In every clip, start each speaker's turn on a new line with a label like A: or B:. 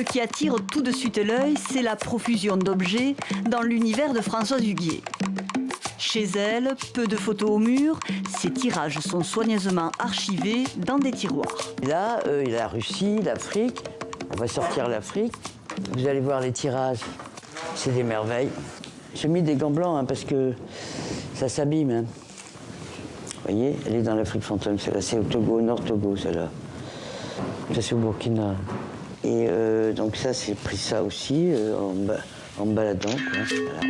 A: Ce qui attire tout de suite l'œil, c'est la profusion d'objets dans l'univers de Françoise Huguier. Chez elle, peu de photos au mur, ses tirages sont soigneusement archivés dans des tiroirs.
B: Là, il y a la Russie, l'Afrique. On va sortir l'Afrique. Vous allez voir les tirages. C'est des merveilles. J'ai mis des gants blancs parce que ça s'abîme. Vous voyez, elle est dans l'Afrique fantôme, celle-là. C'est au Togo, au Nord Togo, celle-là. Ça, c'est au Burkina. Et donc ça, j'ai pris ça aussi en me baladant. Voilà.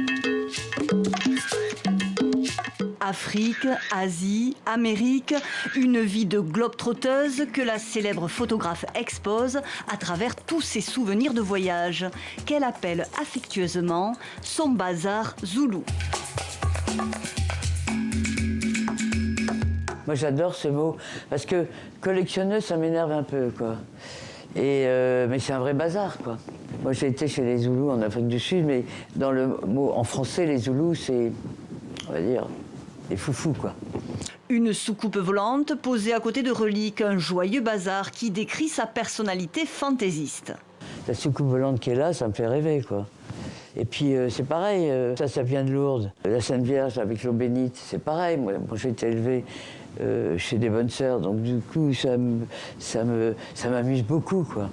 A: Afrique, Asie, Amérique, une vie de globe-trotteuse que la célèbre photographe expose à travers tous ses souvenirs de voyage, qu'elle appelle affectueusement son bazar zoulou.
B: Moi, j'adore ce mot, parce que collectionneuse, ça m'énerve un peu, quoi. Mais c'est un vrai bazar, quoi. Moi, j'ai été chez les Zoulous en Afrique du Sud, mais dans le mot en français, les Zoulous, c'est, on va dire, des foufous, quoi.
A: Une soucoupe volante posée à côté de reliques, un joyeux bazar qui décrit sa personnalité fantaisiste.
B: La soucoupe volante qui est là, ça me fait rêver, quoi. Et puis, c'est pareil, ça vient de Lourdes. La Sainte Vierge avec l'eau bénite, c'est pareil. Moi j'ai été élevé chez des bonnes sœurs, donc du coup, ça m'amuse beaucoup, quoi.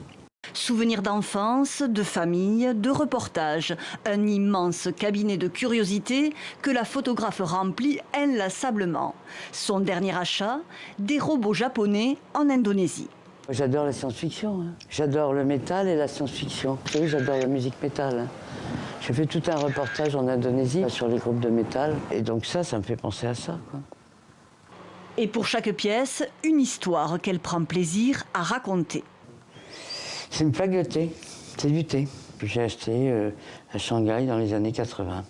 A: Souvenirs d'enfance, de famille, de reportages. Un immense cabinet de curiosités que la photographe remplit inlassablement. Son dernier achat, des robots japonais en Indonésie.
B: J'adore la science-fiction. Hein. J'adore le métal et la science-fiction. Vous savez, j'adore la musique métal. Hein. J'ai fait tout un reportage en Indonésie sur les groupes de métal. Et donc ça me fait penser à ça, quoi.
A: Et pour chaque pièce, une histoire qu'elle prend plaisir à raconter.
B: C'est une plaque de thé, c'est du thé, que j'ai acheté à Shanghai dans les années 80.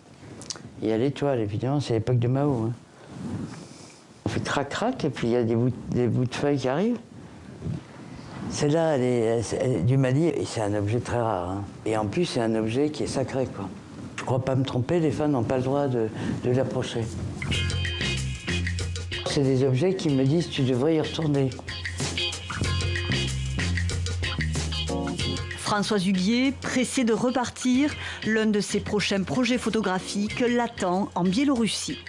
B: Et à l'Étoile, évidemment, c'est l'époque de Mao. Hein. On fait crac-crac, et puis il y a des bouts de feuilles qui arrivent. Celle-là, elle est du Mali, et c'est un objet très rare. Hein. Et en plus, c'est un objet qui est sacré, quoi. Je crois pas me tromper, les fans n'ont pas le droit de l'approcher. C'est des objets qui me disent, tu devrais y retourner.
A: Françoise Huguier, pressée de repartir, l'un de ses prochains projets photographiques l'attend en Biélorussie.